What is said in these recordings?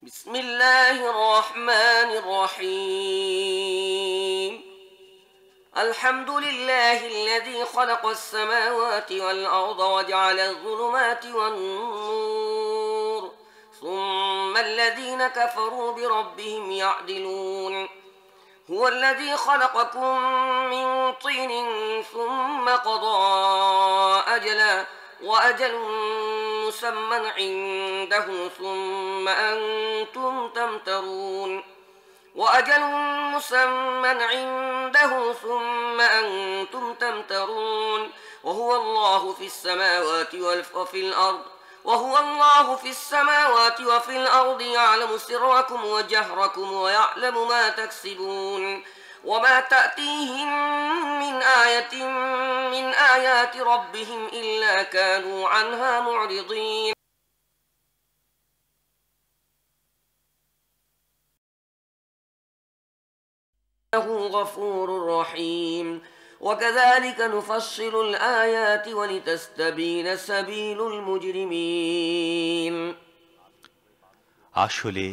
بسم الله الرحمن الرحيم الحمد لله الذي خلق السماوات والأرض وجعل الظلمات والنور ثم الذين كفروا بربهم يعدلون هو الذي خلقكم من طين ثم قضى أجلا وأجل مسمى عنده ثم أنتم تمترون وأجل مسمى عنده ثم أنتم تمترون وهو الله في السماوات وفي الأرض وفي الأرض يعلم سركم وجهركم ويعلم ما تكسبون وما تأتيهم من آية من آيات ربهم إلا كانوا عنها معرضين إنه غفور رحيم وكذلك نفصل الآيات ولتستبين سبيل المجرمين আসলে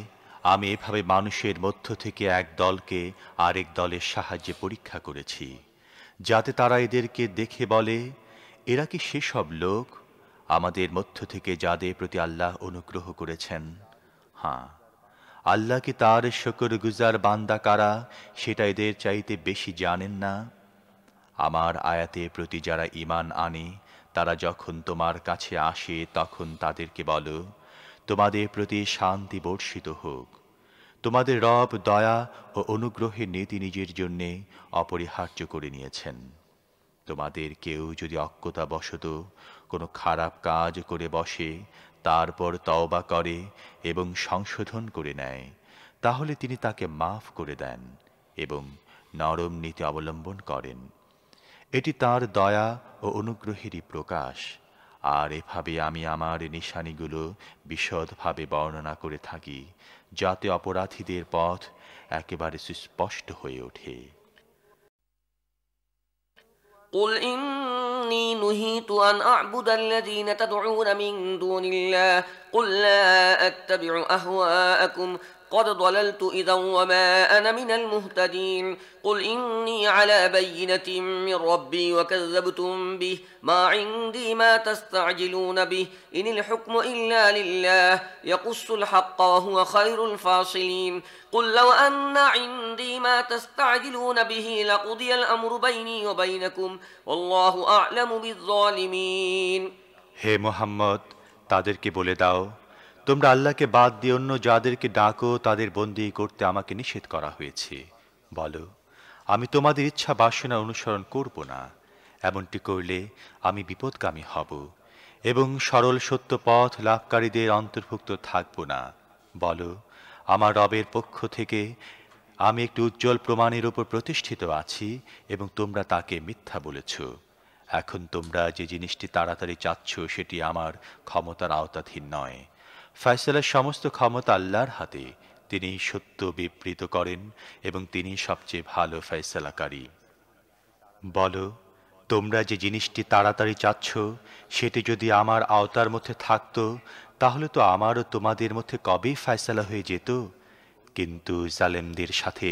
আমি এভাবে মানুষের মধ্য থেকে এক দলকে আরেক দলের সাহায্যে পরীক্ষা করেছি যাতে তারা এদেরকে দেখে বলে এরা কি সেসব লোক আমাদের মধ্য থেকে যাদের প্রতি আল্লাহ অনুগ্রহ করেছেন হ্যাঁ আল্লাহ কি তার শুকরগুজার বান্দা কারা সেটা এদের চাইতে বেশি জানেন না আমার আয়াতের প্রতি যারা ঈমান আনে তারা যখন তোমার কাছে আসে তখন তাদেরকে বলো তোমাদের প্রতি শান্তি বর্ষিত হোক তোমাদের রব দয়া ও অনুগ্রহের নীতি নিজের জন্য অপরিহার্য করে নিয়েছেন তোমাদের কেউ যদি অজ্ঞতাবশত কোনো খারাপ কাজ করে বসে তারপর তওবা করে এবং সংশোধন করে নেয় তাহলে তিনি তাকে মাফ করে দেন এবং নরম নীতি অবলম্বন করেন এটি তার দয়া ও অনুগ্রহেরই প্রকাশ আর এভাবে আমি আমার নিশানিগুলো বিশদভাবে বর্ণনা করে থাকি যাতে অপরাধীদের পথ একেবারে সুস্পষ্ট হয়ে ওঠে قل إني نهيت أن أعبد الذين تدعون من دون الله قل لا أتبع أهواءكم قد ضللت إذا وما أنا من المهتدين قل إني على بينة من ربي وكذبتم به ما عندي ما تستعجلون به إن الحكم إلا لله يقص الحق وهو خير الفاصلين قل لو أن عندي ما تستعجلون به لقضي الأمر بيني وبينكم والله أعلم بالظالمين হে মুহাম্মদ তাদেরকে বলে দাও তোমরা আল্লাহকে বাদ দিয়ে অন্য যাদেরকে ডাকো তাদের বন্দী করতে আমাকে নিষেধ করা হয়েছে বলো আমি তোমাদের ইচ্ছা বাসনা অনুসরণ করব না এমনটি করলে আমি বিপদগামী হব এবং সরল সত্য পথ লাভকারীদের অন্তর্ভুক্ত থাকব না বলো আমার রবের পক্ষ থেকে আমি একটি উজ্জ্বল প্রমাণের উপর প্রতিষ্ঠিত আছি এবং তোমরা তাকে মিথ্যা বলেছ এখন তোমরা যে জিনিসটি তাড়াতাড়ি চাচ্ছ সেটি আমার ক্ষমতার আওতাধীন নয় ফয়সালার সমস্ত ক্ষমতা আল্লাহর হাতে তিনি সত্য বিবৃত করেন এবং তিনি সবচেয়ে ভালো ফয়সালাকারী বলো তোমরা যে জিনিসটি তাড়াতাড়ি চাচ্ছ সেটি যদি আমার আওতার মধ্যে থাকতো তাহলে তো আমারও তোমাদের মধ্যে কবেই ফয়সালা হয়ে যেত কিন্তু জালেমদের সাথে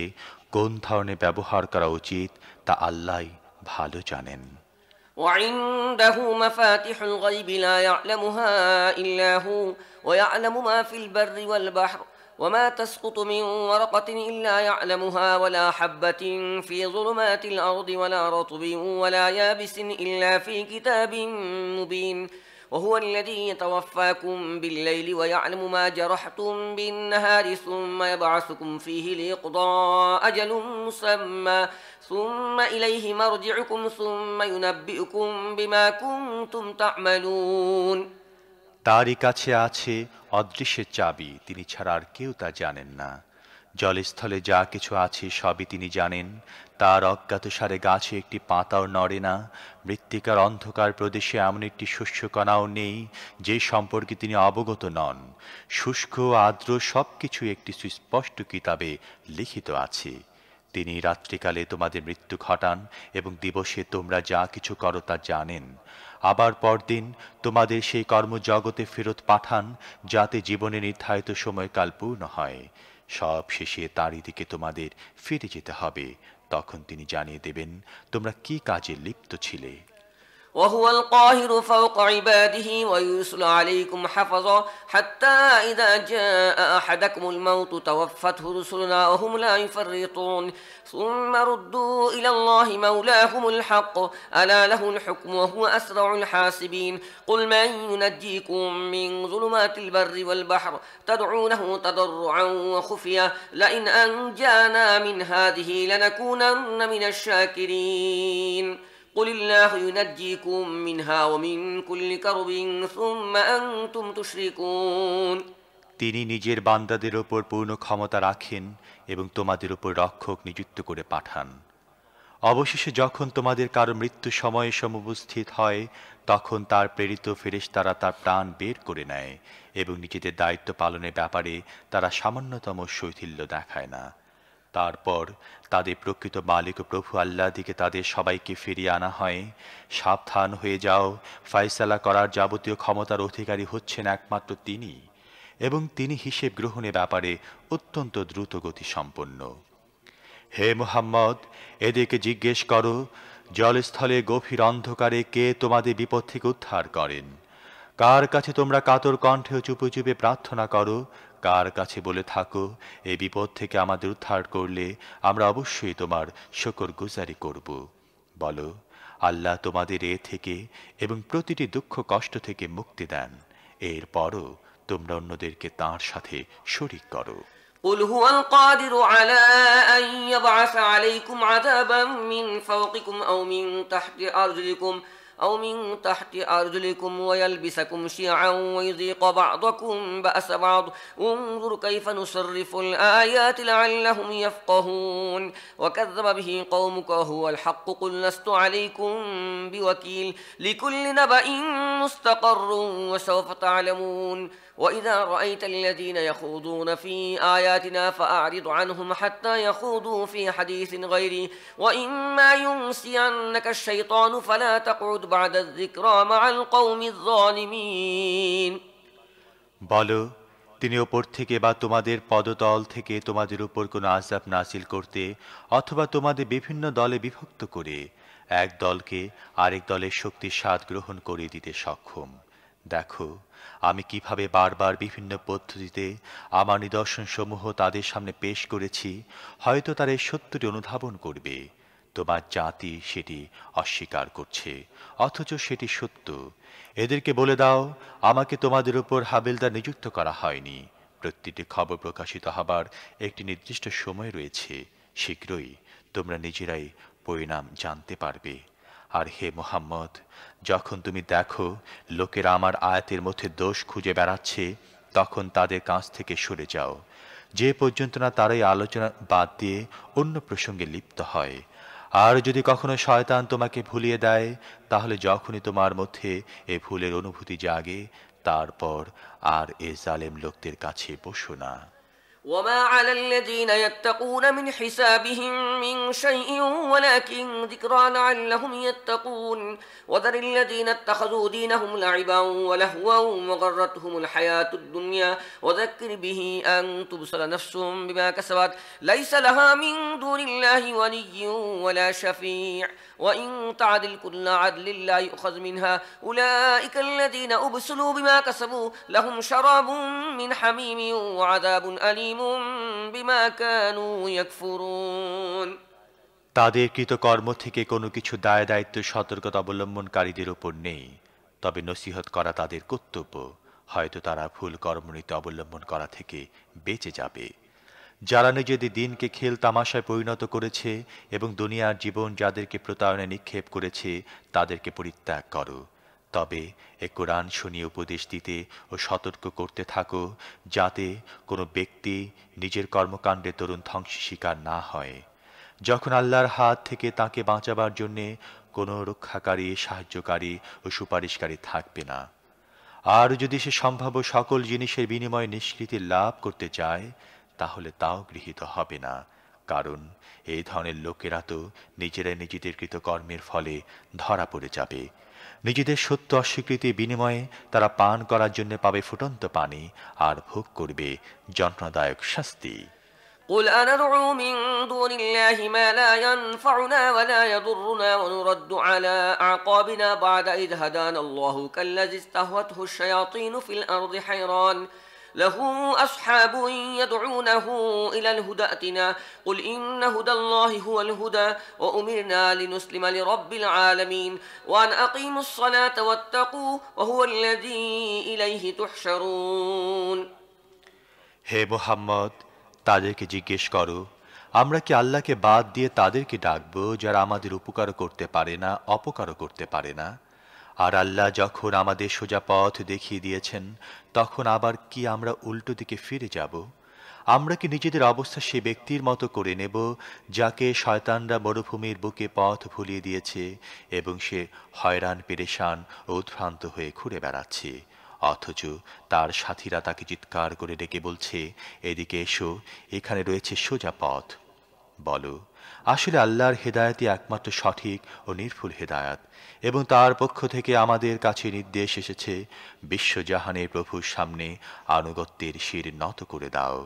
কোন ধরনের ব্যবহার করা উচিত তা আল্লাহই ভালো জানেন وعنده مفاتح الغيب لا يعلمها إلا هو ويعلم ما في البر والبحر وما تسقط من ورقة إلا يعلمها ولا حبة في ظلمات الأرض ولا رطب ولا يابس إلا في كتاب مبين وهو الذي يتوفاكم بالليل ويعلم ما جرحتم بالنهار ثم يبعثكم فيه ليقضى أجل مسمى ثم إليه مرجعكم ثم ينبئكم بما كنتم تعملون তারই কাছে আছে অদৃশ্যের চাবি তিনি ছাড়া আর কেউ তা জানেন না জলস্থলে যা কিছু আছে সবই তিনি জানেন তার অজ্ঞাতসারে গাছে একটি পাতাও নড়ে না মৃত্তিকার অন্ধকার প্রদেশে এমন একটি শস্যকণাও নেই যে সম্পর্কে তিনি অবগত নন শুষ্ক আর্দ্র সবকিছু একটি সুস্পষ্ট কিতাবে লিখিত আছে তিনি রাত্রিকালে তোমাদের মৃত্যু ঘটান এবং দিবসে তোমরা যা কিছু করো তা জানেন। আবার পরদিন তোমাদের সেই কর্মজগতে ফেরত পাঠান, যাতে জীবনে নির্ধারিত সময়কাল পূর্ণ হয়। সব শেষে তারই দিকে তোমাদের ফিরে যেতে হবে। তখন তিনি জানিয়ে দেবেন তোমরা কি কাজে লিপ্ত ছিলে। وهو القاهر فوق عباده ويرسل عليكم حفظا حتى إذا جاء أحدكم الموت توفته رسلنا وهم لا يفرطون ثم ردوا إلى الله مولاهم الحق ألا له الحكم وهو أسرع الحاسبين قل من ينجيكم من ظلمات البر والبحر تدعونه تضرعا وخفيا لئن أنجانا من هذه لنكونن من الشاكرين قل الله ينجيكم منها ومن كل كرب ثم أنتم تشركون তিনি নিজের বান্দাদের উপর পূর্ণ ক্ষমতা রাখেন এবং তোমাদের উপর রক্ষক নিযুক্ত করে পাঠান। অবশেষে যখন তোমাদের কারো মৃত্যু সময়ে সমুপস্থিত হয়, তখন তার প্রেরিত ফেরেশতারা তার প্রাণ বের করে নেয় এবং নিজেদের দায়িত্ব পালনের ব্যাপারে তারা সামান্যতম শৈথিল্য দেখায় না। তারপর তাদের প্রকৃত মালিক ও প্রভু আল্লাহ দিকে তাদের সবাইকে ফিরিয়ে আনা হয়। সাবধান হয়ে যাও, ফয়সালা করার যাবতীয় ক্ষমতার অধিকারী হচ্ছেন একমাত্র তিনি, এবং তিনি হিসেব গ্রহণের ব্যাপারে অত্যন্ত দ্রুত গতি সম্পন্ন। হে মুহাম্মদ, এদেরকে জিজ্ঞেস করো, জলস্থলে গভীর অন্ধকারে কে তোমাদের বিপদ থেকে উদ্ধার করেন? কার কাছে তোমরা কাতর কণ্ঠে ও চুপে চুপে প্রার্থনা করো? কার কাছে বলে থাকো, এই বিপদ থেকে আমাদের উদ্ধার করলে আমরা অবশ্যই তোমার শুকরগুজারি করব? বলো, আল্লাহ তোমাদের এ থেকে এবং প্রতিটি দুঃখ কষ্ট থেকে মুক্তি দেন। এরপরও তোমরা অন্যদেরকে তাঁর সাথে শরীক করো। قل هو القادر على أن يبعث عليكم عذابا من فوقكم أو من تحت أرجلكم ويلبسكم شيعا ويذيق بعضكم بأس بعض انظر كيف نصرف الآيات لعلهم يفقهون وكذب به قومك وهو الحق قل لست عليكم بوكيل لكل نبأ مستقر وسوف تعلمون وإذا رأيت الذين يخوضون في آياتنا فأعرض عنهم حتى يخوضوا في حديث غيره وإما ينسينك الشيطان فلا تقعد بعد الذكرى مع القوم الظالمين বলো, তিনি ওপর থেকে বা তোমাদের পদতল থেকে তোমাদের উপর কোনো আযাব নাযিল করতে অথবা তোমাদের বিভিন্ন দলে বিভক্ত করে এক দলকে আরেক দলের শক্তির স্বাদ গ্রহণ করে দিতে সক্ষম। দেখো, আমি কিভাবে বারবার বিভিন্ন পদ্ধতিতে আমার নিদর্শনসমূহ তাদের সামনে পেশ করেছি। হয়তো তারা এই সত্যটি অনুধাবন করবে। তোমার জাতি সেটি অস্বীকার করছে, অথচ সেটি সত্য। এদেরকে বলে দাও, আমাকে তোমাদের উপর হাবিলদার নিযুক্ত করা হয়নি। প্রতিটি খবর প্রকাশিত হবার একটি নির্দিষ্ট সময় রয়েছে। শীঘ্রই তোমরা নিজেরাই পরিণাম জানতে পারবে। আর হে মুহাম্মদ, যখন তুমি দেখো লোকেরা আমার আয়াতের মধ্যে দোষ খুঁজে বেড়াচ্ছে, তখন তাদের কাছ থেকে সরে যাও, যে পর্যন্ত না তারাই আলোচনা বাদ দিয়ে অন্য প্রসঙ্গে লিপ্ত হয়। আর যদি কখনো শয়তান তোমাকে ভুলিয়ে দেয়, তাহলে যখনই তোমার মধ্যে এ ভুলের অনুভূতি জাগে, তারপর আর এ জালেম লোকদের কাছে বসো না। وما على الذين يتقون من حسابهم من شيء ولكن ذكرى لعلهم يتقون وذر الذين اتخذوا دينهم لعبا ولهوا وغرتهم الحياة الدنيا وذكر به أن تبصر نفس بما كسبت ليس لها من دون الله ولي ولا شفيع وإن تعدل كل عدل لا يؤخذ منها أولئك الذين أبسلوا بما كسبوا لهم شراب من حميم وعذاب أليم بما كانوا يكفرون তাদের কৃতকর্ম থেকে কোনো কিছু দায় দায়িত্ব সতর্কতা অবলম্বনকারীদের উপর নেই, তবে নসিহত করা তাদের কর্তব্য। হয়তো তারা ভুল কর্মনীতি অবলম্বন করা থেকে বেঁচে যাবে। যারা নিজেদের দিনকে খেল তামাশায় পরিণত করেছে এবং দুনিয়ার জীবন যাদেরকে প্রতারণায় নিক্ষেপ করেছে, তাদেরকে পরিত্যাগ করো। তবে এ কোরআন শুনিয়ে উপদেশ দিতে ও সতর্ক করতে থাকো, যাতে কোনো ব্যক্তি নিজের কর্মকাণ্ডে তরুণ ধ্বংসের শিকার না হয়। যখন আল্লাহর হাত থেকে তাকে বাঁচাবার জন্যে কোনো রক্ষাকারী, সাহায্যকারী ও সুপারিশকারী থাকবে না। আর যদি সে সম্ভাব্য সকল জিনিসের বিনিময়ে নিষ্কৃতি লাভ করতে চায়, তাহলে তাও গৃহীত হবে না। কারণ এই ধরনের লোকেরা তো নিজেরাই নিজেদের কৃতকর্মের ফলে ধরা পড়ে যাবে। নিজেদের সত্য অস্বীকৃতির বিনিময়ে তারা পান করার জন্য পাবে ফুটন্ত পানি আর ভোগ করবে যন্ত্রণাদায়ক শাস্তি। قل أندعو من دون الله ما لا ينفعنا ولا يضرنا ونرد على أعقابنا بعد إذ هدانا الله كالذي استهوته الشياطين في الأرض حيران له أصحاب يدعونه إلى الهدى ائتنا قل إن هدى الله هو الهدى وأمرنا لنسلم لرب العالمين وأن أقيموا الصلاة واتقوه وهو الذي إليه تحشرون. হে মুহাম্মদ, তাদেরকে জিজ্ঞেস করো, আমরা কি আল্লাহকে বাদ দিয়ে তাদেরকে ডাকবো যারা আমাদের উপকার করতে পারে না, অপকারও করতে পারে না? আর আল্লাহ যখন আমাদের সোজা পথ দেখিয়ে দিয়েছেন, তখন আবার কি আমরা উল্টো দিকে ফিরে যাব? আমরা কি নিজেদের অবস্থা সে ব্যক্তির মতো করে নেব যাকে শয়তানরা মরুভূমির বুকে পথ ভুলিয়ে দিয়েছে এবং সে হয়রান পেরেশান ও উদ্ভ্রান্ত হয়ে ঘুরে বেড়াচ্ছে, অথচ তার সাথীরা তাকে চিৎকার করে ডেকে বলছে, এদিকে এসো, এখানে রয়েছে সোজা পথ। বলো, আসলে আল্লাহর হেদায়েতই একমাত্র সঠিক ও নির্ভুল হেদায়েত, এবং তার পক্ষ থেকে আমাদের কাছে নির্দেশ এসেছে, বিশ্বজাহানের প্রভুর সামনে আনুগত্যের শির নত করে দাও,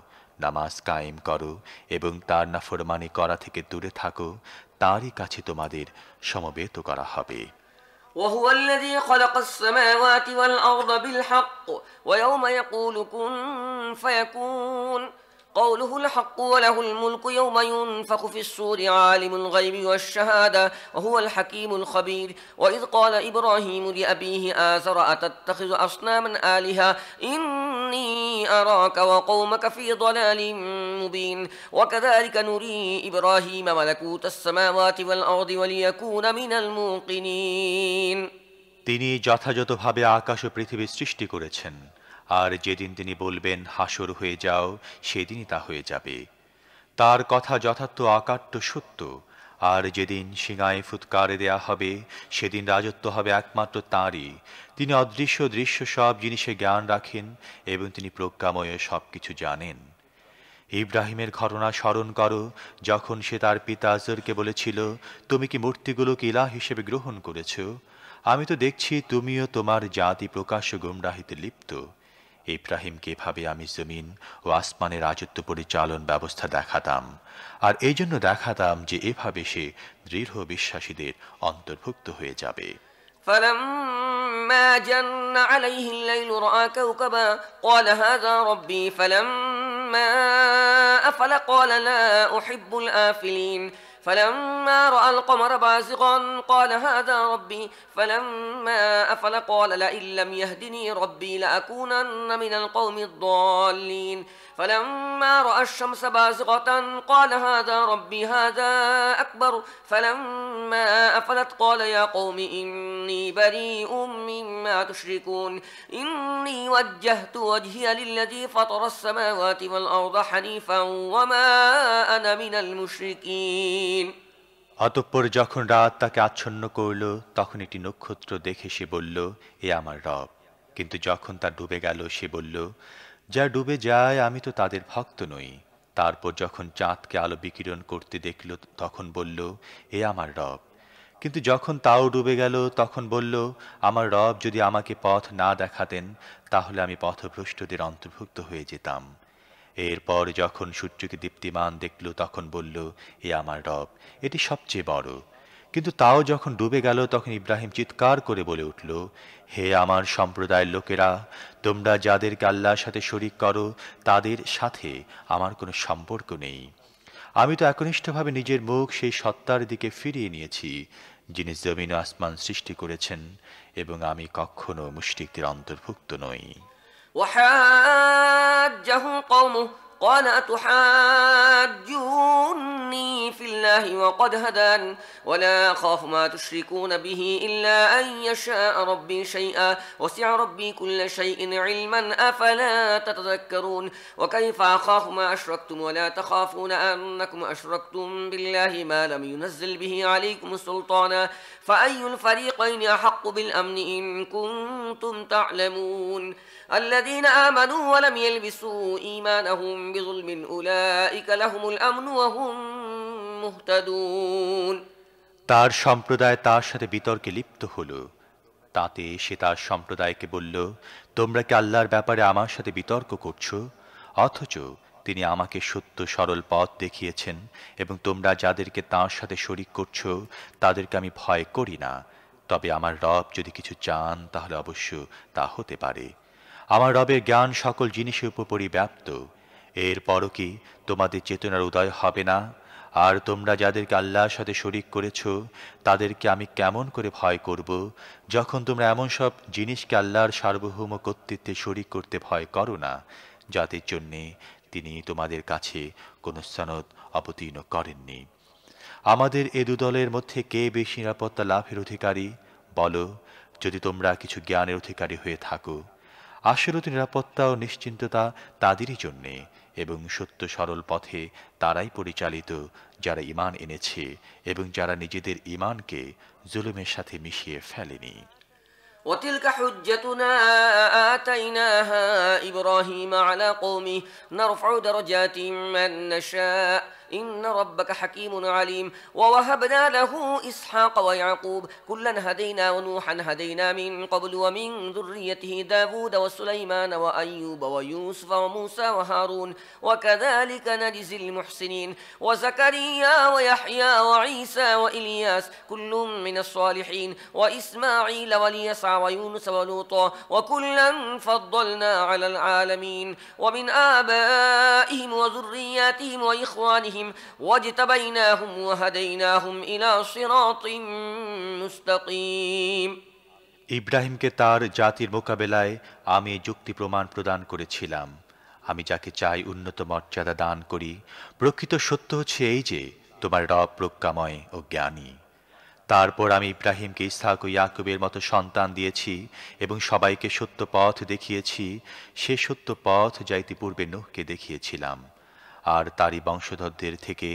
নামাজ কায়েম করো এবং তার নাফরমানি করা থেকে দূরে থাকো, তারই কাছে তোমাদের সমবেত করা হবে। وهو الذي خلق السماوات والأرض بالحق ويوم يقول كن فيكون قوله الحق وله الملك يوم ينفخ في الصور عالم الغيب والشهادة وهو الحكيم الخبير. وإذ قال إبراهيم لأبيه آزر أتتخذ أصناما آلهة إني أراك وقومك في ضلال مبين وكذلك نري إبراهيم ملكوت السماوات والأرض وليكون من الموقنين. তিনি যথাযথভাবে আকাশ ও পৃথিবী সৃষ্টি করেছেন, আর যেদিন তিনি বলবেন হাসর হয়ে যাও, সেদিনই তা হয়ে যাবে। তার কথা যথার্থ অকাট্য সত্য, আর যেদিন সিঙায় ফুৎকারে দেয়া হবে, সেদিন রাজত্ব হবে একমাত্র তাঁরই। তিনি অদৃশ্য দৃশ্য সব জিনিসে জ্ঞান রাখেন এবং তিনি প্রজ্ঞাময় সব কিছু জানেন। ইব্রাহিমের ঘটনা স্মরণ করো, যখন সে তার পিতা আজরকে বলেছিল, তুমি কি মূর্তিগুলোকে ইলাহ হিসেবে গ্রহণ করেছ? আমি তো দেখছি তুমিও তোমার জাতি প্রকাশ্য গুমরাহিতে লিপ্ত। ইব্রাহিমকে এভাবে আমি জমিন ও আসমানের রাজত্ব পরিচালন ব্যবস্থা দেখাতাম, আর এই জন্য দেখাতাম যে এভাবে সে দৃঢ় বিশ্বাসীদের অন্তর্ভুক্ত হয়ে যাবে। فلما جن عليه الليل رأى كوكبا قال هذا ربي فلما أفل قال لا أحب الآفلين فلما رأى القمر بازغا قال هذا ربي فلما أفل قال لئن لم يهدني ربي لأكونن من القوم الضالين فلما رأى الشمس بازغة قال هذا ربي هذا أكبر فلما أفلت قال يا قوم إني بريء مما تشركون إني وجهت وجهي للذي فطر السماوات والأرض حنيفا وما أنا من المشركين. অতঃপর যখন রাত তাকে আচ্ছন্ন করল, তখন একটি নক্ষত্র দেখে সে বলল, এ আমার রব। কিন্তু যখন তা ডুবে গেল, সে বলল, যা ডুবে যায় আমি তো তাদের ভক্ত নই। তারপর যখন চাঁদকে আলো বিকিরণ করতে দেখল, তখন বলল, এ আমার রব। কিন্তু যখন তাও ডুবে গেল, তখন বলল, আমার রব যদি আমাকে পথ না দেখাতেন, তাহলে আমি পথভ্রষ্টদের অন্তর্ভুক্ত হয়ে যেতাম। এরপর যখন সূর্যকে দীপ্তিমান দেখল, তখন বলল, এ আমার রব, এটি সবচেয়ে বড়। কিন্তু তাও যখন ডুবে গেল, তখন ইব্রাহিম চিৎকার করে বলে উঠল, হে আমার সম্প্রদায়ের লোকেরা, তোমরা যাদেরকে আল্লাহর সাথে শরীক করো, তাদের সাথে আমার কোনো সম্পর্ক নেই। আমি তো একনিষ্ঠভাবে নিজের মুখ সেই সত্তার দিকে ফিরিয়ে নিয়েছি, যিনি জমিন ও আসমান সৃষ্টি করেছেন, এবং আমি কখনো মুশরিকদের অন্তর্ভুক্ত নই। وحاجه قومه قال أتحاجوني في الله وقد هدان ولا أخاف ما تشركون به إلا أن يشاء ربي شيئا وسع ربي كل شيء علما أفلا تتذكرون وكيف أخاف ما أشركتم ولا تخافون أنكم أشركتم بالله ما لم ينزل به عليكم سلطانا فأي الفريقين أحق بالأمن إن كنتم تعلمون الذين آمنوا ولم يلبسوا إيمانهم بظلم أولئك لهم الأمن وهم مهتدون তার সম্প্রদায় তার সাথে বিতর্কে লিপ্ত হলো। তাতে সে তার সম্প্রদায়কে বলল, তোমরা কি আল্লাহর ব্যাপারে আমার সাথে বিতর্ক করছো, অথচ তিনি আমাকে সত্য সরল পথ দেখিয়েছেন, এবং তোমরা যাদেরকে তাঁর সাথে শরিক করছো তাদেরকে আমি ভয় করি না। তবে আমার রব যদি কিছু চান তাহলে অবশ্য তা হতে পারে। আমার রবের জ্ঞান সকল জিনিসের উপর পরিব্যাপ্ত। এরপরও কি তোমাদের চেতনার উদয় হবে না? আর তোমরা যাদেরকে আল্লাহর সাথে শরিক করেছ তাদেরকে আমি কেমন করে ভয় করব, যখন তোমরা এমন সব জিনিসকে আল্লাহর সার্বভৌম কর্তৃত্বে শরিক করতে ভয় করো না, যাদের জন্যে তিনি তোমাদের কাছে কোনো সনদ অবতীর্ণ করেননি। আমাদের এ দুদলের মধ্যে কে বেশি নিরাপত্তা লাভের অধিকারী? বলো, যদি তোমরা কিছু জ্ঞানের অধিকারী হয়ে থাকো। আসলত নিরাপত্তা ও নিশ্চিন্ততা তাদেরই জন্যে, এবং সত্য সরল পথে তারাই পরিচালিত যারা ঈমান এনেছে এবং যারা নিজেদের ঈমানকে জুলুমের সাথে মিশিয়ে ফেলেনি। وتلك حجتنا آتيناها إبراهيم على قومه نرفع درجات من نشاء إن ربك حكيم عليم ووهبنا له إسحاق ويعقوب كلا هدينا ونوحا هدينا من قبل ومن ذريته داود وسليمان وأيوب ويوسف وموسى وهارون وكذلك نجزي المحسنين وزكريا ويحيى وعيسى وإلياس كل من الصالحين وإسماعيل واليسع ويونس ولوطا وكلا فضلنا على العالمين ومن آبائهم وذرياتهم وإخوانهم واجتبيناهم وهديناهم إلى صراط مستقيم ইব্রাহিমকে তার জাতির মোকাবেলায় আমি যুক্তি প্রমাণ প্রদান করেছিলাম। আমি যাকে চাই উন্নত মর্যাদা দান করি। প্রকৃত সত্য হচ্ছে এই যে তোমার রব প্রজ্ঞাময় ও জ্ঞানী। তারপর আমি ইব্রাহিমকে ইসহাক ও ইয়াকুবের মতো সন্তান দিয়েছি এবং সবাইকে সত্য পথ দেখিয়েছি, সে সত্য পথ যা ইতিপূর্বে নূহকে দেখিয়েছিলাম। আর তারই বংশধরদের থেকে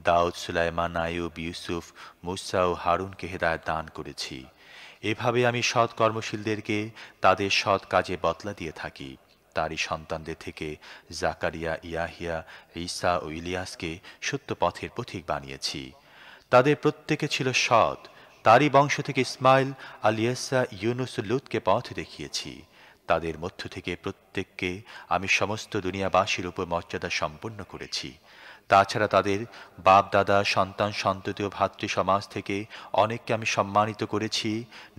দাউদ, সুলাইমান, আইয়ুব, ইউসুফ, মূসা ও হারুনকে হেদায়েত দান করেছি। এভাবে আমি সৎ কর্মশীলদেরকে তাদের সৎ কাজে বদলা দিয়ে থাকি। তারই সন্তানদের থেকে জাকারিয়া, ইয়াহিয়া, ঈসা ও ইলিয়াসকে সত্য পথের পথিক বানিয়েছি। তাদের প্রত্যেকে ছিল সৎ। তারই বংশ থেকে ইসমাইল, আলিয়াসা, ইউনুস ও লূতকে পথ দেখিয়েছি। তাদের মধ্য থেকে প্রত্যেককে আমি সমস্ত দুনিয়াবাসীর উপর মর্যাদা সম্পন্ন করেছি। তাছাড়া তাদের বাপ দাদা, সন্তান সন্ততি ও ভাতৃ সমাজ থেকে অনেককে আমি সম্মানিত করেছি,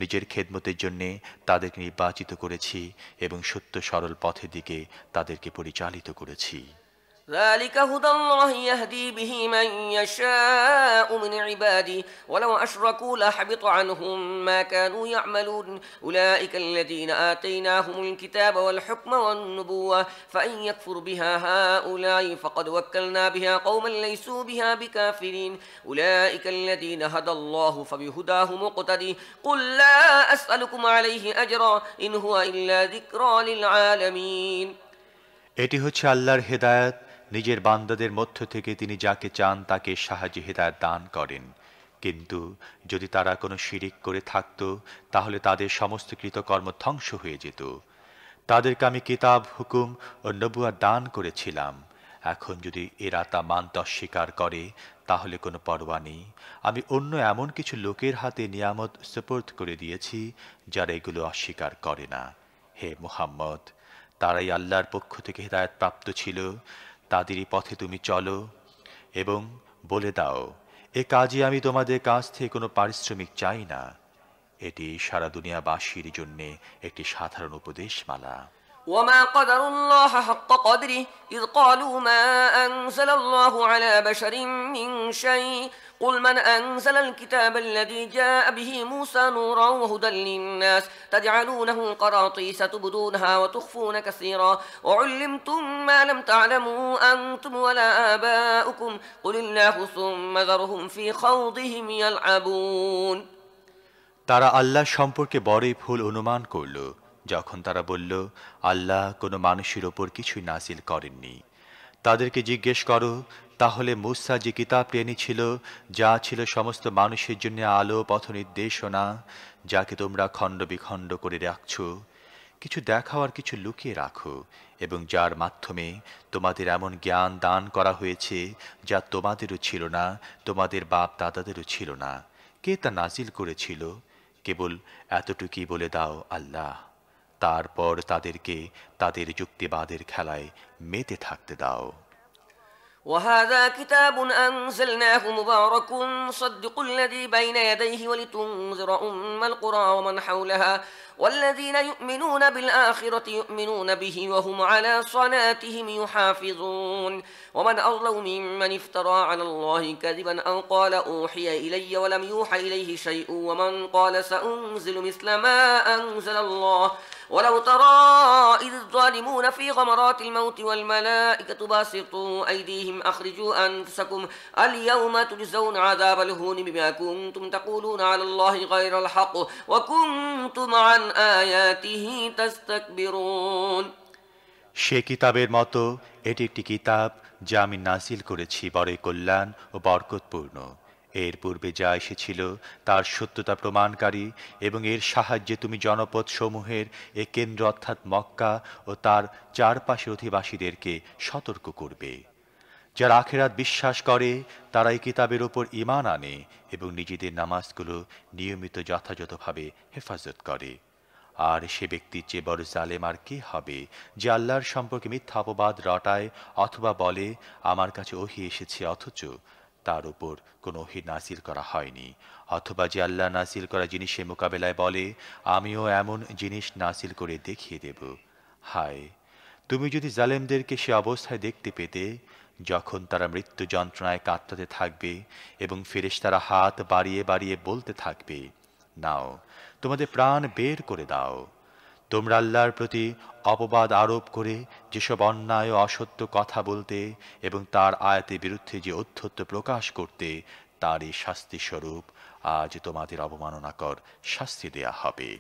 নিজের খেদমতের জন্যে তাদেরকে নির্বাচিত করেছি এবং সত্য সরল পথের দিকে তাদেরকে পরিচালিত করেছি। ذلك هدى الله يهدي به من يشاء من عباده ولو أشركوا لحبط عنهم ما كانوا يعملون أولئك الذين آتيناهم الكتاب والحكم والنبوة فإن يكفر بها هؤلاء فقد وكلنا بها قوما ليسوا بها بكافرين أولئك الذين هدى الله فبهداه مقتدي قل لا أسألكم عليه أجرا إن هو إلا ذكرى للعالمين এটি হচ্ছে আল্লাহর হেদায়েত। নিজের বান্দাদের মধ্য থেকে তিনি যাকে চান তাকে সাহায্যে হেদায়েত দান করেন। কিন্তু যদি তারা কোনো শিরিক করে থাকত তাহলে তাদের সমস্ত কৃতকর্ম ধ্বংস হয়ে যেত। তাদেরকে আমি কিতাব, হুকুম ও নবুয়ত দান করেছিলাম। এখন যদি এরা তা মানতে অস্বীকার করে তাহলে কোনো পরোয়া নেই। আমি অন্য এমন কিছু লোকের হাতে নিয়ামত সুপর্দ করে দিয়েছি যারা এগুলো অস্বীকার করে না। হে মুহাম্মদ, তারাই আল্লাহর পক্ষ থেকে হিদায়াত প্রাপ্ত ছিল, তাদেরই পথে তুমি চলো এবং বলে দাও, এ কাজে আমি তোমাদের কাছ থেকে কোনো পারিশ্রমিক চাই না। এটি সারা দুনিয়াবাসীর জন্য একটি সাধারণ উপদেশমালা। وما قدر الله حق قدره إذ قالوا ما أنزل الله على بشر من شيء قل من أنزل الكتاب الذي جاء به موسى نورا وهدى للناس تجعلونه قراطيس تبدونها وتخفون كثيرا وعلمتم ما لم تعلموا أنتم ولا آباؤكم قل الله ثم ذرهم في خوضهم يلعبون তারা আল্লাহ সম্পর্কে বড়ই ভুল অনুমান করল যখন তারা বলল, আল্লাহ কোনো মানুষের ওপর কিছুই নাজিল করেননি। তাদেরকে জিজ্ঞেস করো, তাহলে মূসা যে কিতাবটি এনেছিল, যা ছিল সমস্ত মানুষের জন্য আলো, পথ নির্দেশনা, যাকে তোমরা খণ্ড বিখণ্ড করে রাখছ, কিছু দেখাও আর কিছু লুকিয়ে রাখো, এবং যার মাধ্যমে তোমাদের এমন জ্ঞান দান করা হয়েছে যা তোমাদেরও ছিল না, তোমাদের বাপ দাদাদেরও ছিল না। কে তা নাজিল করেছিল? কেবল এতটুকুই বলে দাও, আল্লাহ। তারপর তাদেরকে তাদের যুক্তিবাদের খেলায় মেতে থাকতে দাও। وهذا كتاب أنزلناه مبارك مصدق الذي بين يديه ولتنذر أم القرى ومن حولها والذين يؤمنون بالآخرة يؤمنون به وهم على صلاتهم يحافظون ومن أظلم ممن افترى على الله كذبا أو قال أوحي إلي ولم يوحى إليه شيء ومن قال سأنزل مثل ما أنزل الله ولو ترى إذ الظالمون في غمرات الموت والملائكة باسطوا أيديهم أخرجوا أنفسكم اليوم تجزون عذاب الهون بما كنتم تقولون على الله غير الحق وكنتم عن آياته تستكبرون। সে কিতাবের মতো এটি একটি কিতাব যা আমি নাজিল করেছি বড়ই কল্যাণ ও বরকতপূর্ণ। এর পূর্বে যা এসেছিল তার সত্যতা প্রমাণকারী, এবং এর সাহায্যে তুমি জনপদ সমূহের এ কেন্দ্র অর্থাৎ মক্কা ও তার চারপাশের অধিবাসীদেরকে সতর্ক করবে। যারা আখিরাত বিশ্বাস করে তারা এই কিতাবের ওপর ঈমান আনে এবং নিজেদের নামাজগুলো নিয়মিত যথাযথভাবে হেফাজত করে। আর সে ব্যক্তির চেয়ে বড় জালেম আর কে হবে, যে আল্লাহর সম্পর্কে মিথ্যা অপবাদ রটায় অথবা বলে আমার কাছে ওহী এসেছে অথচ তার উপর কোনো ওহী নাজিল করা হয়নি, অথবা যে আল্লাহ নাজিল করা জিনিসের মোকাবেলায় বলে আমিও এমন জিনিস নাজিল করে দেখিয়ে দেব। হায়, তুমি যদি জালেমদেরকে সে অবস্থায় দেখতে পেতে যখন তারা মৃত্যু যন্ত্রণায় কাতরাতে থাকবে এবং ফেরেশতারা হাত বাড়িয়ে বাড়িয়ে বলতে থাকবে, নাও তোমাদের প্রাণ বের করে দাও। তোমরা আল্লাহর প্রতি অপবাদ আরোপ করে যেসব অন্যায় ও অসত্য কথা বলতে এবং তার আয়াতের বিরুদ্ধে যে অধ্যত্ব প্রকাশ করতে, তারই শাস্তি স্বরূপ আজ তোমাদের অবমাননাকর শাস্তি দেয়া হবে।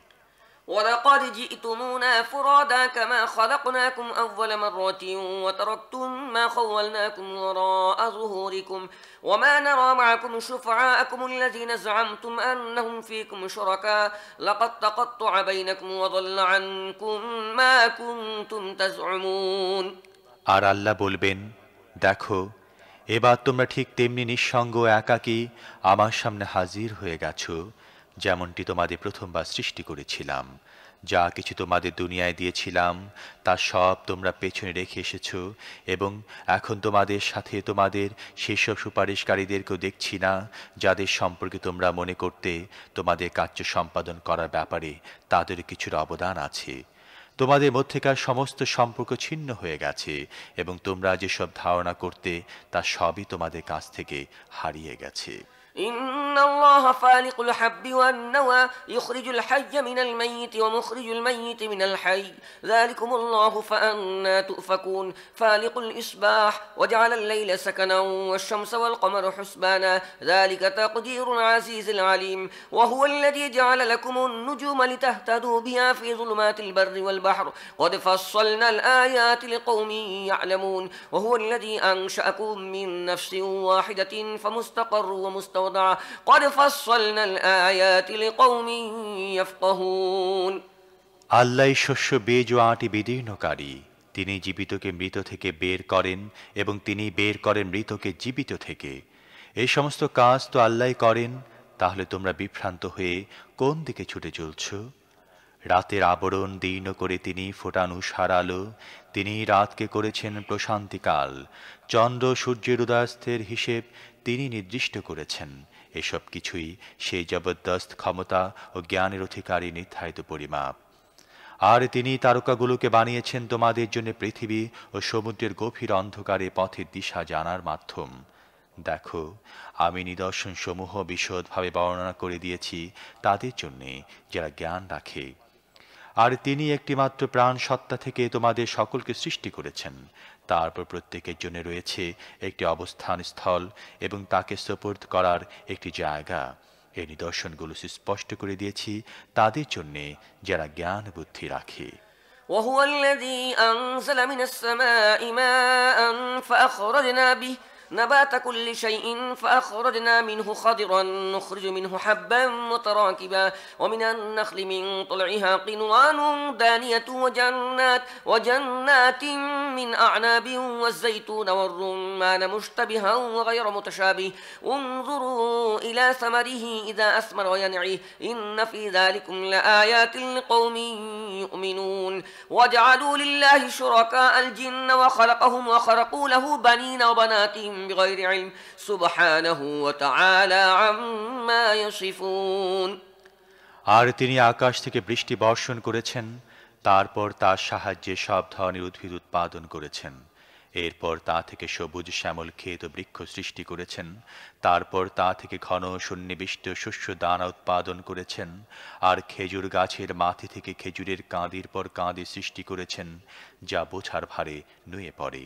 ولقد جئتمونا فرادا كما خلقناكم أول مرة وتركتم ما خولناكم وراء ظهوركم وما نرى معكم شفعاءكم الذين زعمتم أنهم فيكم شركاء لقد تقطع بينكم وضل عنكم ما كنتم تزعمون। আর আল্লাহ বলবেন, দেখো এবার তোমরা ঠিক তেমনি নিঃসঙ্গ একাকী আমার সামনে হাজির হয়ে গেছো যেমনটি তোমাদের প্রথমবার সৃষ্টি করেছিলাম। যা কিছু তোমাদের দুনিয়ায় দিয়েছিলাম তা সব তোমরা পেছনে রেখে এসেছো, এবং এখন তোমাদের সাথে তোমাদের সেসব সুপারিশকারীদেরকেও দেখছি না যাদের সম্পর্কে তোমরা মনে করতে তোমাদের কার্য সম্পাদন করার ব্যাপারে তাদের কিছুর অবদান আছে। তোমাদের মধ্যেকার সমস্ত সম্পর্ক ছিন্ন হয়ে গেছে এবং তোমরা যেসব ধারণা করতে তা সবই তোমাদের কাছ থেকে হারিয়ে গেছে। إن الله فالق الحب والنوى يخرج الحي من الميت ومخرج الميت من الحي ذلكم الله فأنا تؤفكون فالق الإصباح وجعل الليل سكنا والشمس والقمر حسبانا ذلك تقدير العزيز العليم وهو الذي جعل لكم النجوم لتهتدوا بها في ظلمات البر والبحر قد فصلنا الآيات لقوم يعلمون وهو الذي أنشأكم من نفس واحدة فمستقر ومستودع قد فصلنا الآيات لقوم يفقهون। আল্লাহই শস্য বীজ ও আঁটি বিদীর্ণকারী। তিনি জীবিতকে মৃত থেকে বের করেন এবং তিনি বের করেন মৃতকে জীবিত থেকে। এই সমস্ত কাজ তো আল্লাহই করেন, তাহলে তোমরা বিভ্রান্ত হয়ে কোন দিকে ছুটে চলছ? রাতের আবরণ দীর্ণ করে তিনি ফোটান উষার আলো, তিনি রাতকে করেছেন প্রশান্তিকাল, চন্দ্র সূর্যের উদয়াস্তের হিসেব তিনি নির্দিষ্ট করেছেন। এসব কিছুই সেই জবরদস্ত ক্ষমতা ও জ্ঞানের অধিকারী নির্ধারিত পরিমাপ। আর তিনি তারকাগুলোকে বানিয়েছেন তোমাদের জন্য পৃথিবী ও সমুদ্রের গভীর অন্ধকারে পথের দিশা জানার মাধ্যম। দেখো, আমি নিদর্শন সমূহ বিশদভাবে বর্ণনা করে দিয়েছি তাদের জন্যে যারা জ্ঞান রাখে। আর তিনি একটিমাত্র প্রাণ সত্তা থেকে তোমাদের সকলকে সৃষ্টি করেছেন। তারপর প্রত্যেকের জন্য রয়েছে একটি অবস্থান স্থল এবং তাকে সুপুর্দ করার একটি জায়গা। এই নিদর্শনগুলো সুস্পষ্ট করে দিয়েছি তাদের জন্য যারা জ্ঞান বুদ্ধি রাখে। وهو الذي أنزل من السماء ماء فأخرجنا به نبات كل شيء فأخرجنا منه خضرا نخرج منه حبا متراكبا ومن النخل من طلعها قنوان دانية وجنات من أعناب والزيتون والرمان مشتبها وغير متشابه انظروا إلى ثمره إذا أثمر وينعي إن في ذلكم لآيات لقوم يؤمنون وجعلوا لله شركاء الجن وخلقهم وخرقوا له بنين وبنات بغير علم سبحانه وتعالى عما يصفون আর তিনি আকাশ থেকে বৃষ্টি বর্ষণ করেছেন, তারপর তার সাহায্যে সব ধরনের উদ্ভিদ উৎপাদন করেছেন। এরপর তা থেকে সবুজ শ্যামল ক্ষেত বৃক্ষ সৃষ্টি করেছেন। তারপর তা থেকে ঘন সন্নিবিষ্ট শস্য দানা উৎপাদন করেছেন। আর খেজুর গাছের মাথি থেকে খেজুরের কাঁদির পর কাঁদি সৃষ্টি করেছেন, যা বোঝার ভারে নুয়ে পড়ে।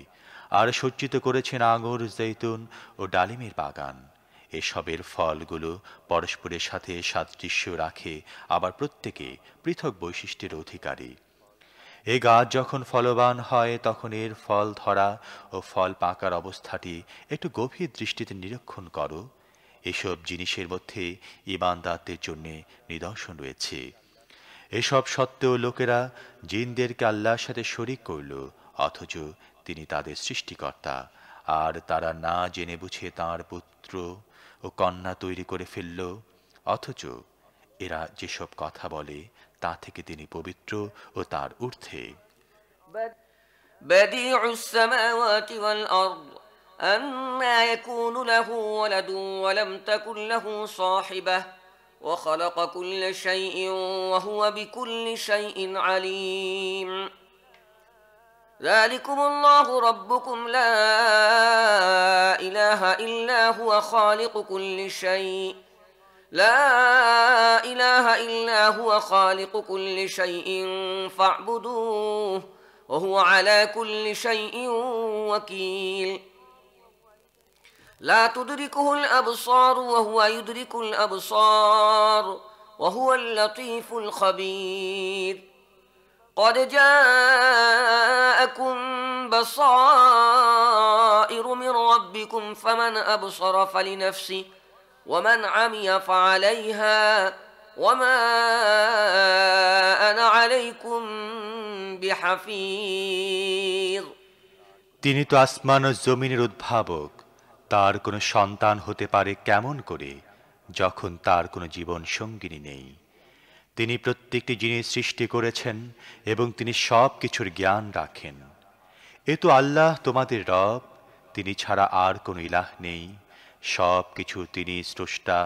আর সজ্জিত করেছেন আঙুর, জৈতুন ও ডালিমের বাগান। এসবের ফলগুলো পরস্পরের সাথে সাদৃশ্য রাখে, আবার প্রত্যেকে পৃথক বৈশিষ্ট্যের অধিকারী। এ গাছ যখন ফলবান হয় তখন এর ফল ধরা ও ফল পাকার অবস্থাটি একটু গভীর দৃষ্টিতে নিরীক্ষণ করো। এসব জিনিসের মধ্যে ঈমানদারদের জন্য নিদর্শন রয়েছে। এসব সত্ত্বেও লোকেরা জিনদেরকে আল্লাহর সাথে শরীক করল, অথচ তিনি তাদের সৃষ্টিকর্তা। আর তারা না জেনে বুঝে তাঁর পুত্র ও কন্যা তৈরি করে ফেলল। অথচ এরা যেসব কথা বলে তা থেকে তিনি পবিত্র ও তার ঊর্ধ্বে। بديع السماوات والأرض أنى يكون له ولد ولم تكن له صاحبة وخلق كل شيء وهو بكل شيء عليم ذلكم الله ربكم لا إله إلا هو خالق كل شيء لا إله إلا هو خالق كل شيء فاعبدوه وهو على كل شيء وكيل لا تدركه الأبصار وهو يدرك الأبصار وهو اللطيف الخبير قد جاءكم بصائر من ربكم فمن أبصر فلنفسه ومن عمي فعليها وما أنا عليكم بحفيظ তিনি তো আসমান ও জমিনের উদ্ভাবক। তার কোনো সন্তান হতে পারে কেমন করে যখন তার কোনো জীবন সঙ্গিনী নেই? তিনি প্রত্যেকটি জিনিস সৃষ্টি করেছেন এবং তিনি সব কিছুর জ্ঞান রাখেন। এ তো আল্লাহ তোমাদের রব, তিনি ছাড়া আর কোনো ইলাহ নেই। সব কিছু তিনি স্রষ্টা,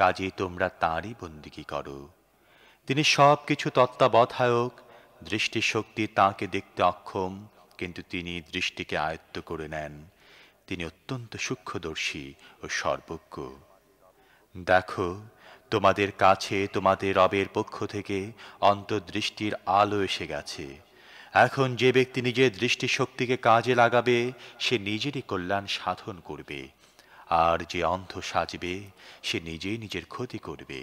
কাজে তোমরা তাঁরই বন্দিগি করো। তিনি সব কিছু তত্ত্বাবধায়ক। দৃষ্টিশক্তি তাঁকে দেখতে অক্ষম, কিন্তু তিনি দৃষ্টিকে আয়ত্ত করে নেন। তিনি অত্যন্ত সূক্ষ্মদর্শী ও সর্বজ্ঞ। দেখো, তোমাদের কাছে তোমাদের রবের পক্ষ থেকে অন্তর্দৃষ্টির আলো এসে গেছে। এখন যে ব্যক্তি নিজের দৃষ্টিশক্তিকে কাজে লাগাবে সে নিজেরই কল্যাণ সাধন করবে, আর যে অন্ধ সাজবে সে নিজেই নিজের ক্ষতি করবে।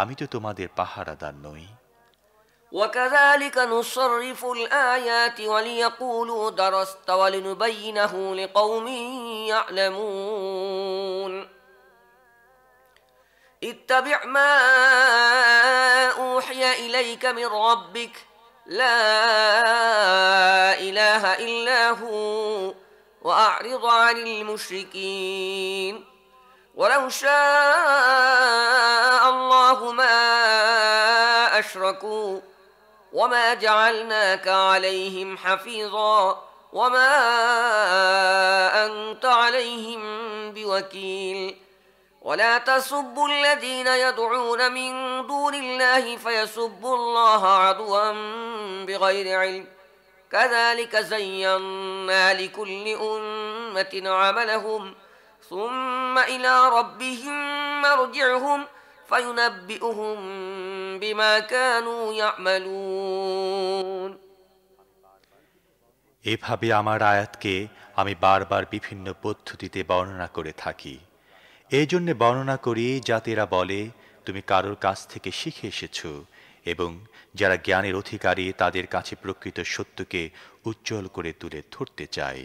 আমি তো তোমাদের পাহারাদার নই। وكذلك نصرف الآيات وليقولوا درست ولنبينه لقوم يعلمون اتبع ما أوحي إليك من ربك لا إله إلا هو وأعرض عن المشركين ولو شاء الله ما أشركوا وما جعلناك عليهم حفيظا وما أنت عليهم بوكيل ولا تسبوا الذين يدعون من دون الله فيسبوا الله عدوا بغير علم كذلك زينا لكل أمة عملهم ثم إلى ربهم مرجعهم فينبئهم بما كانوا يعملون এভাবে আমার আয়াতকে আমি বারবার বিভিন্ন পদ্ধতিতে বর্ণনা করে থাকি। এই জন্য বর্ণনা করি যাতে এরা বলে তুমি কারোর কাছ থেকে শিখে এসেছো, এবং যারা জ্ঞানের অধিকারী তাদের কাছে প্রকৃত সত্যকে উজ্জ্বল করে তুলে ধরতে চায়।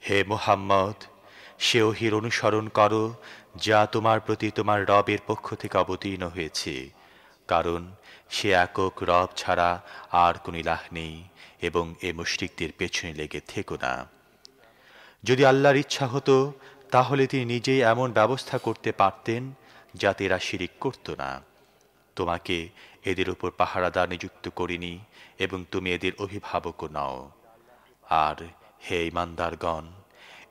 হে মুহাম্মদ, সে ওহীর অনুসরণ করো যা তোমার প্রতি তোমার রবের পক্ষ থেকে অবতীর্ণ হয়েছে, কারণ সে একক রব ছাড়া আর কোন ইলাহ নেই, এবং এ মুশরিকদের পেছনে লেগে থেকো না। যদি আল্লাহর ইচ্ছা হতো তাহলে তিনি নিজেই এমন ব্যবস্থা করতে পারতেন যাতে এরা শিরিক করত না। তোমাকে এদের উপর পাহারাদার নিযুক্ত করিনি, এবং তুমি এদের অভিভাবকও নও। আর হে ঈমানদারগণ,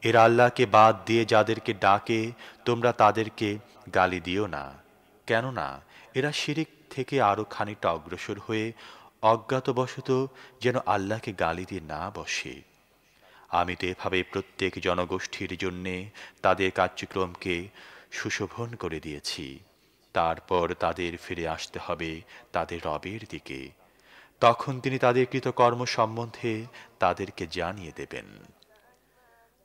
এরা আল্লাহকে বাদ দিয়ে যাদেরকে ডাকে তোমরা তাদেরকে গালি দিও না, কেননা এরা শিরিক থেকে আরো খানিকটা অগ্রসর হয়ে অজ্ঞাতবশত যেন আল্লাহকে গালি দিয়ে না বসে। আমি তো এভাবে প্রত্যেক জনগোষ্ঠীর জন্যে তাদের কার্যক্রমকে সুশোভন করে দিয়েছি। তারপর তাদের ফিরে আসতে হবে তাদের রবের দিকে, তখন তিনি তাদের কৃতকর্ম সম্বন্ধে তাদেরকে জানিয়ে দেবেন।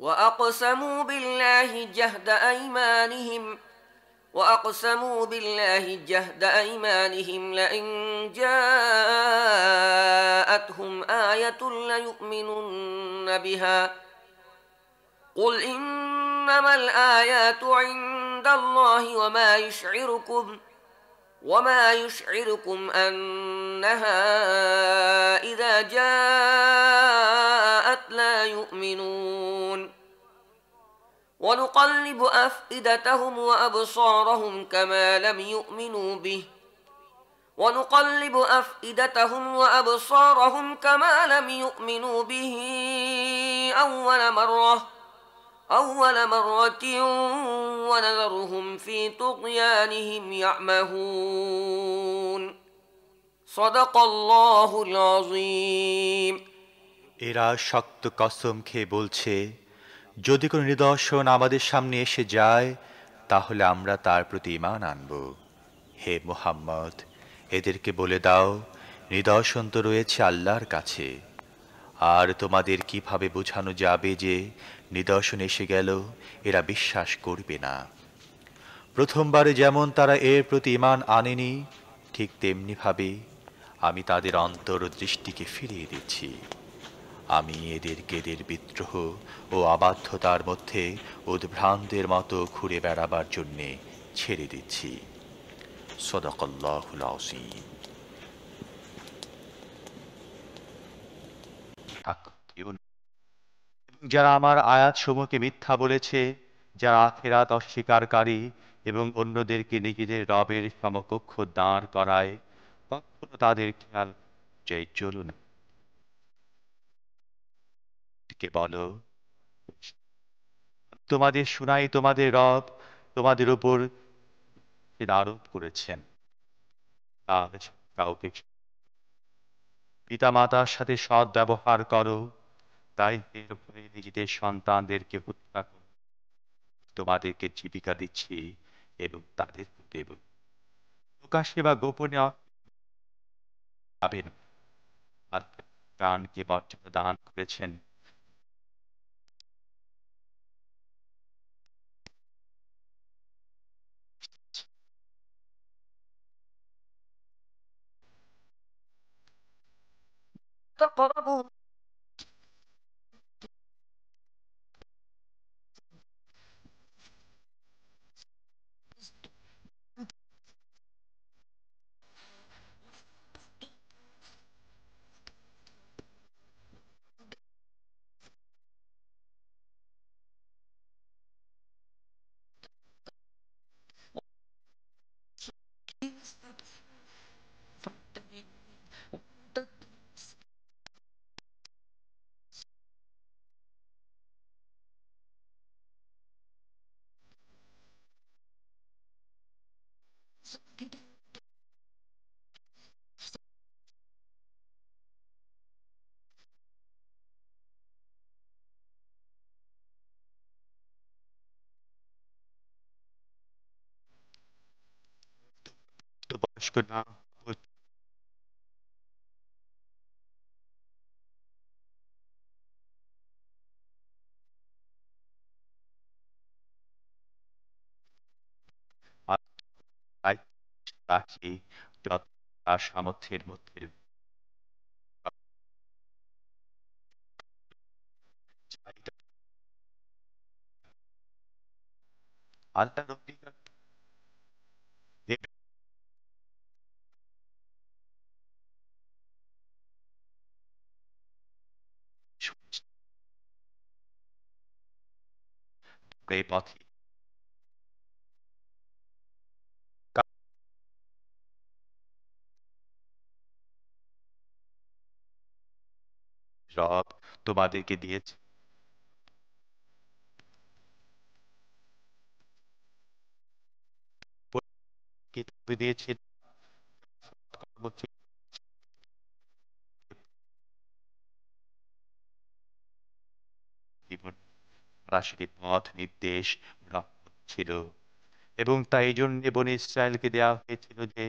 وأقسموا بالله جهد أيمانهم وأقسموا بالله جهد أيمانهم لئن جاءتهم آية ليؤمنن بها قل إنما الآيات عند الله وما يشعركم أنها إذا جاءت لا يؤمنون ونقلب أفئدتهم وأبصارهم كما لم يؤمنوا به أول مرة ونذرهم في طغيانهم يعمهون صدق الله العظيم এরা শক্ত কসম খেয়ে বলছে, যদি কোনো নিদর্শন আমাদের সামনে এসে যায় তাহলে আমরা তার প্রতি ঈমান আনব। হে মুহাম্মদ, এদেরকে বলে দাও, নিদর্শন তো রয়েছে আল্লাহর কাছে। আর তোমাদের কিভাবে বোঝানো যাবে যে নিদর্শন এসে গেল এরা বিশ্বাস করবে না? প্রথমবারে যেমন তারা এর প্রতি ঈমান আনেনি, ঠিক তেমনিভাবে আমি তাদের অন্তর্দৃষ্টিকে ফিরিয়ে দিচ্ছি। আমি এদেরকে এদের বিদ্রোহ ও অবাধ্যতার মধ্যে উদ্ভ্রান্তের মতো ঘুরে বেড়াবার জন্যে ছেড়ে দিচ্ছি। সদাকাল্লাহুল আযীম। যারা আমার আয়াতসমূহকে মিথ্যা বলেছে, যারা আখিরাত অস্বীকারী এবং অন্যদেরকে নিজেদের রবের সমকক্ষ দাঁড় করায়, কখনো তাদের খেয়াল যে চলুন কে বলো, তোমাদের শুনাই তোমাদের রব তোমাদের উপর আরোপ করেছেন। আর কাউকে পিতা মাতার সাথে সৎ ব্যবহার করো, তাই এর ভয়ে নিজেদের সন্তানদেরকে হত্যা করো। তোমাদেরকে জীবিকা দিচ্ছি এবং তাদের দেব। প্রকাশ্যে বা গোপনে পাবেন, আর প্রাণকে মর্যাদা দান করেছেন। تقربوا বয়স্ক না রাখি, যত তার সামর্থ্যের মধ্যে চাহিদা আল্লাহর অঙ্গীকার দেবে এই পথে রব তোমাদেরকে দিয়েছে, কিতাবে দিয়েছে জীবন সরাসরি পথ নির্দেশ ছিল, এবং তাই এই জন্য বনি ইসরায়েলকে দেওয়া হয়েছিল যে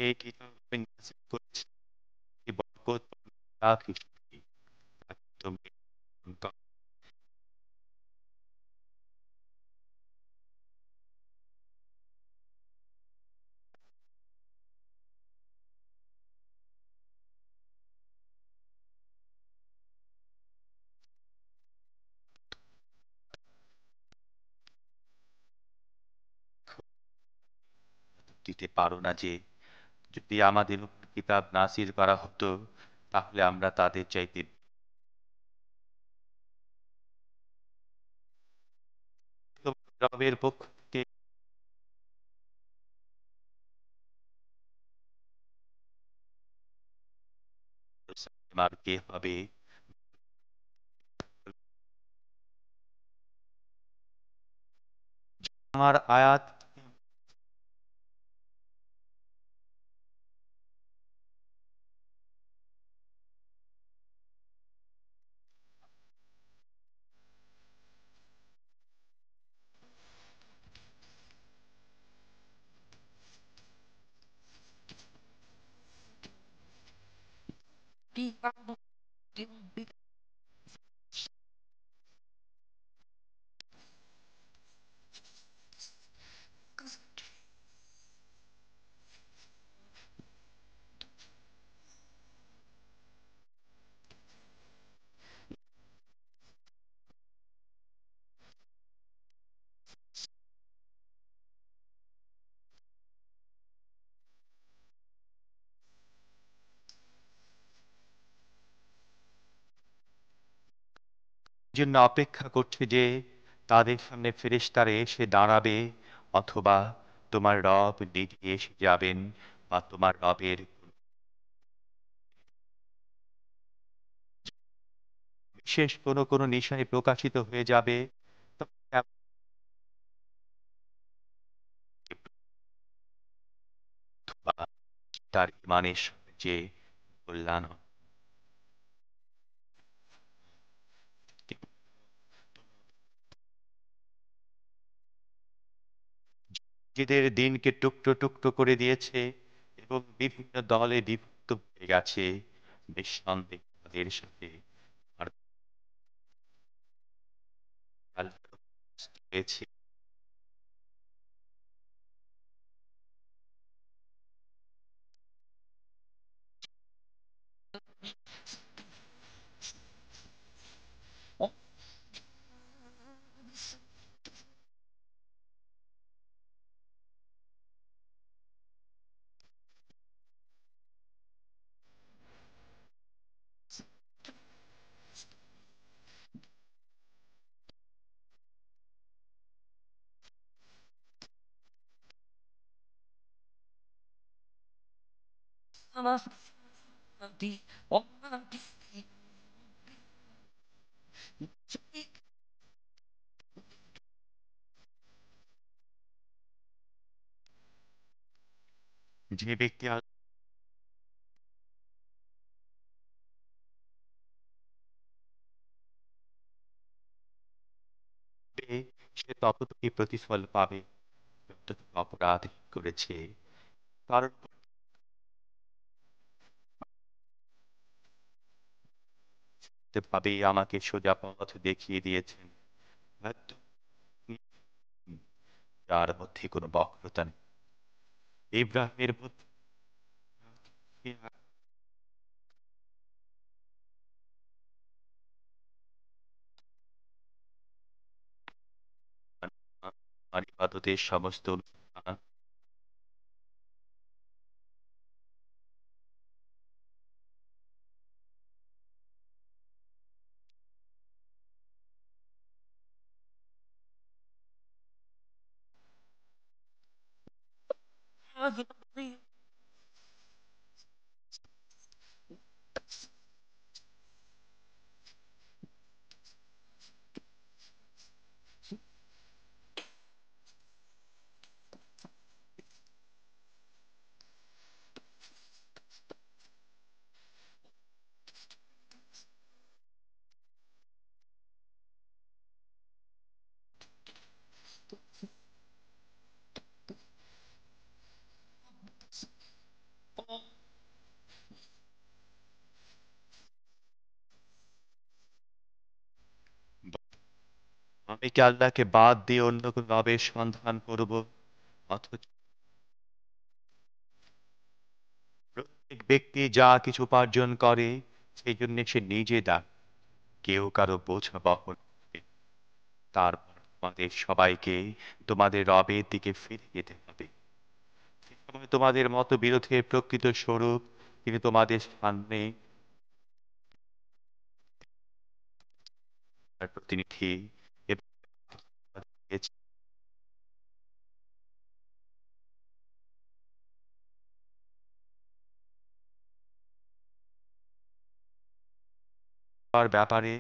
এই কিতাবে নাযিল করেছে এই বরকত হিসেবে তাকে তুমি দিতে পারো না যে যদি আমাদের উপর কিতাব নাযিল করা হতো তাহলে আমরা তাদের চাইতে রবের পক্ষ থেকে আর কে হবে আমার আয়াত জন্য অপেক্ষা করছে যে তাদের সামনে ফেরেশতারা এসে দাঁড়াবে, অথবা তোমার রব নিজে এসে যাবেন, বা তোমার রবের বিশেষ কোনো নিশানি প্রকাশিত হয়ে যাবে, তখন বা তার ইমানের যে কল্যাণ নিজেদের দিনকে টুকরো টুকরো করে দিয়েছে এবং বিভিন্ন দলে বিভক্ত হয়ে গেছে, নিঃসন্দেহে তাদের সাথে আর হয়েছে। যে ব্যক্তি আসবে সে ততটুকুই প্রতিফল পাবে যতটুকু অপরাধ করেছে। কারণ ভাবে আমাকে সোজা পথ দেখিয়ে দিয়েছেন, হয়তো যার মধ্যে কোনো বক্রতা নেই। ইব্রাহিমের মধ্যে আর ইবাদতের সমস্ত অনুষ্ঠান আমি কি আল্লাহকে বাদ দিয়ে অন্য কোন রবের সন্ধান করব? অথচ প্রত্যেক ব্যক্তি যা কিছু উপার্জন করে সেই জন্য সে নিজে দান, কেউ কারো বোঝা বহন করে। তারপর তোমাদের সবাইকে তোমাদের রবের দিকে ফিরে যেতে হবে। সে সময় তোমাদের মত বিরোধের প্রকৃত স্বরূপ তিনি তোমাদের সামনে তার প্রতিনিধি এবং ব্যাপারে